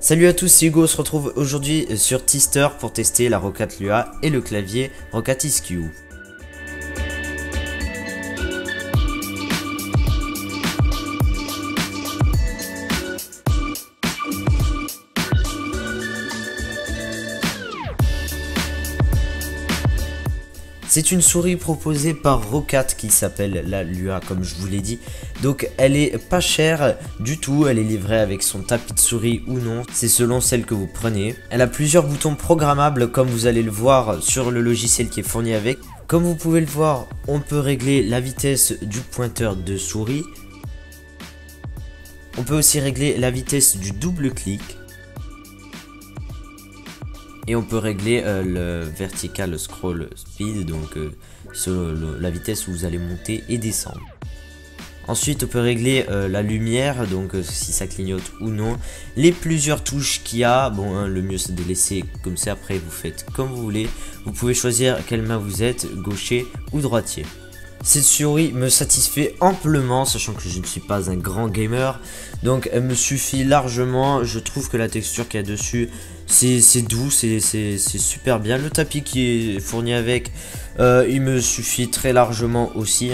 Salut à tous, c'est Hugo, on se retrouve aujourd'hui sur Tester pour tester la Roccat Lua et le clavier Roccat ESQ. C'est une souris proposée par Roccat qui s'appelle la Lua comme je vous l'ai dit. Donc elle est pas chère du tout, elle est livrée avec son tapis de souris ou non, c'est selon celle que vous prenez. Elle a plusieurs boutons programmables comme vous allez le voir sur le logiciel qui est fourni avec. Comme vous pouvez le voir, on peut régler la vitesse du pointeur de souris. On peut aussi régler la vitesse du double clic. Et on peut régler le vertical scroll speed, donc la vitesse où vous allez monter et descendre. Ensuite on peut régler la lumière, donc si ça clignote ou non. Les plusieurs touches qu'il y a, bon le mieux c'est de laisser comme ça, après vous faites comme vous voulez. Vous pouvez choisir quelle main vous êtes, gaucher ou droitier. Cette souris me satisfait amplement, sachant que je ne suis pas un grand gamer. Donc elle me suffit largement, je trouve que la texture qu'il y a dessus, c'est doux, c'est super bien. Le tapis qui est fourni avec, il me suffit très largement aussi,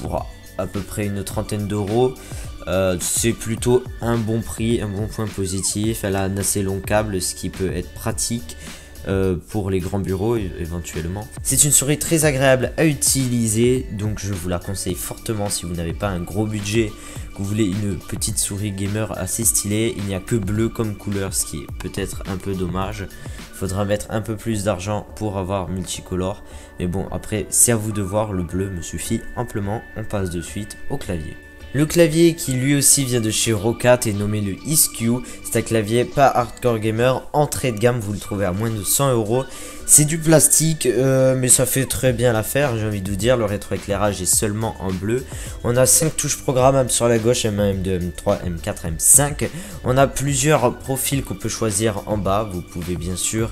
pour à peu près une trentaine d'euros. C'est plutôt un bon prix, un bon point positif. Elle a un assez long câble, ce qui peut être pratique. Pour les grands bureaux éventuellement. C'est une souris très agréable à utiliser, donc je vous la conseille fortement si vous n'avez pas un gros budget, que vous voulez une petite souris gamer assez stylée. Il n'y a que bleu comme couleur, ce qui est peut-être un peu dommage. Il faudra mettre un peu plus d'argent pour avoir multicolore, mais bon après c'est à vous de voir, le bleu me suffit amplement. On passe de suite au clavier. Le clavier qui lui aussi vient de chez Roccat est nommé le ESQ. C'est un clavier pas hardcore gamer, entrée de gamme, vous le trouvez à moins de 100 euros. C'est du plastique, mais ça fait très bien l'affaire, j'ai envie de vous dire. Le rétroéclairage est seulement en bleu. On a 5 touches programmables sur la gauche, M1, M2, M3, M4, M5. On a plusieurs profils qu'on peut choisir en bas. Vous pouvez bien sûr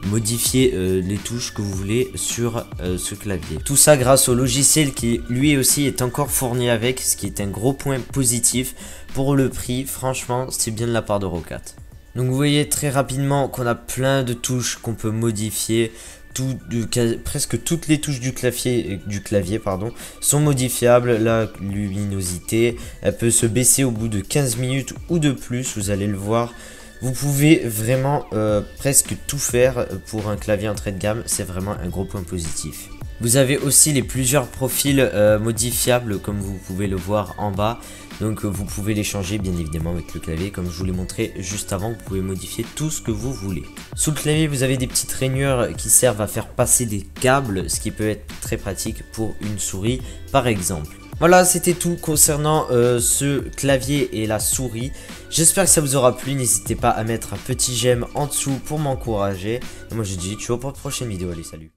modifier les touches que vous voulez sur ce clavier. Tout ça grâce au logiciel qui lui aussi est encore fourni avec, ce qui est un gros point positif. Pour le prix, franchement, c'est bien de la part de Roccat. Donc vous voyez très rapidement qu'on a plein de touches qu'on peut modifier. Presque toutes les touches du clavier sont modifiables. La luminosité, elle peut se baisser au bout de 15 minutes ou de plus, vous allez le voir. Vous pouvez vraiment presque tout faire pour un clavier entrée de gamme, c'est vraiment un gros point positif. Vous avez aussi les plusieurs profils modifiables comme vous pouvez le voir en bas. Donc vous pouvez les changer bien évidemment avec le clavier comme je vous l'ai montré juste avant. Vous pouvez modifier tout ce que vous voulez. Sous le clavier vous avez des petites rainures qui servent à faire passer des câbles, ce qui peut être très pratique pour une souris par exemple. Voilà, c'était tout concernant ce clavier et la souris. J'espère que ça vous aura plu. N'hésitez pas à mettre un petit j'aime en dessous pour m'encourager. Et moi je dis ciao pour la prochaine vidéo. Allez, salut.